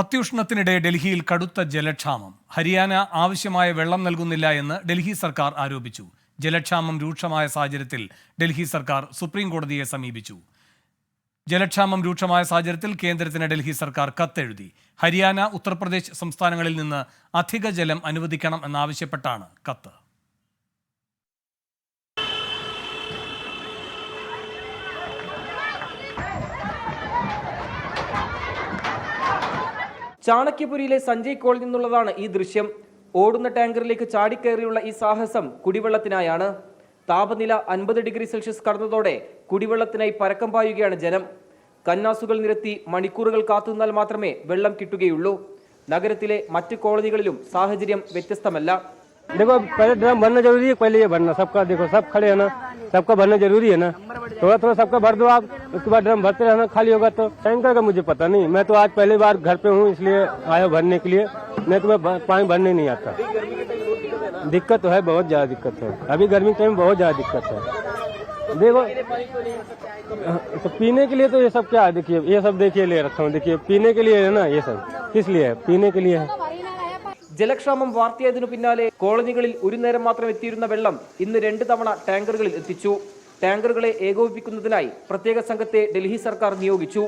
അത്യുഷ്ണത്തിനിടെ ഡൽഹിയിൽ കടുത്ത ജലക്ഷാമം. ഹരിയാന ആവശ്യമായ വെള്ളം നൽകുന്നില്ല എന്ന് ഡൽഹി സർക്കാർ ആരോപിച്ചു. ജലക്ഷാമം രൂക്ഷമായ സാഹചര്യത്തിൽ ഡൽഹി സർക്കാർ സുപ്രീം കോടതിയെ സമീപിച്ചു. ജലക്ഷാമം രൂക്ഷമായ സാഹചര്യത്തിൽ കേന്ദ്രത്തിന് ഡൽഹി സർക്കാർ കത്തെഴുതി. ഹരിയാന, ഉത്തർപ്രദേശ് സംസ്ഥാനങ്ങളിൽ നിന്ന് അധിക ജലം അനുവദിക്കണം എന്നാവശ്യപ്പെട്ടാണ് കത്ത്. ചാണക്യപുരിയിലെ സഞ്ജയ് കോളിൽ നിന്നുള്ളതാണ് ഈ ദൃശ്യം. ഓടുന്ന ടാങ്കറിലേക്ക് ചാടിക്കയറിയുള്ള ഈ സാഹസം കുടിവെള്ളത്തിനായാണ്. താപനില 50 ഡിഗ്രി സെൽഷ്യസ് കടന്നതോടെ കുടിവെള്ളത്തിനായി പരക്കം പായുകയാണ് ജനം. കന്നാസുകൾ നിരത്തി മണിക്കൂറുകൾ കാത്തുനിന്നാൽ മാത്രമേ വെള്ളം കിട്ടുകയുള്ളൂ. നഗരത്തിലെ മറ്റ് കോളനികളിലും സാഹചര്യം വ്യത്യസ്തമല്ല. देखो पहले ड्रम भरना जरूरी है, पहले ये भरना सबका, देखो सब खड़े है ना, सबका भरना जरूरी है ना, थोड़ा थोड़ा सबका भर दो आप, उसके बाद ड्रम भरते रहना, खाली होगा तो। टैंकर का मुझे पता नहीं, मैं तो आज पहली बार घर पे हूँ इसलिए आया भरने के लिए, नहीं तो मैं पानी भरने नहीं आता। दिक्कत तो है, बहुत ज्यादा दिक्कत है, अभी गर्मी के टाइम में बहुत ज्यादा दिक्कत है। देखो तो पीने के लिए तो ये सब क्या है, देखिए ये सब देखिए ले रखा हूँ, देखिए पीने के लिए है ना, ये सब किस लिए है, पीने के लिए है। ജലക്ഷാമം വാർത്തയായതിനു പിന്നാലെ കോളനികളിൽ ഒരു നേരം മാത്രം എത്തിയിരുന്ന വെള്ളം ഇന്ന് 2 തവണ ടാങ്കറുകളിൽ എത്തിച്ചു. ടാങ്കറുകളെ ഏകോപിപ്പിക്കുന്നതിനായി പ്രത്യേക സംഘത്തെ ഡൽഹി സർക്കാർ നിയോഗിച്ചു.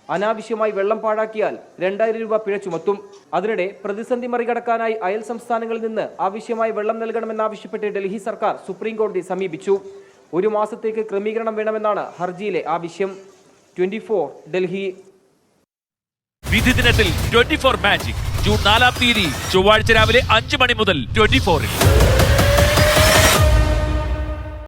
അനാവശ്യമായി വെള്ളം പാഴാക്കിയാൽ 2000 രൂപ പിഴ ചുമത്തും. അതിനിടെ പ്രതിസന്ധി മറികടക്കാനായി അയൽ സംസ്ഥാനങ്ങളിൽ നിന്ന് ആവശ്യമായ വെള്ളം നൽകണമെന്നാവശ്യപ്പെട്ട് ഡൽഹി സർക്കാർ സുപ്രീം കോടതിയെ സമീപിച്ചു. 1 മാസത്തേക്ക് ക്രമീകരണം വേണമെന്നാണ് ഹർജിയിലെ ആവശ്യം. 24 ഡൽഹി. വിധി ദിനത്തിൽ 24 മാജിക് ജൂൺ 4 ചൊവ്വാഴ്ച രാവിലെ 5 മണി മുതൽ 24-ൽ.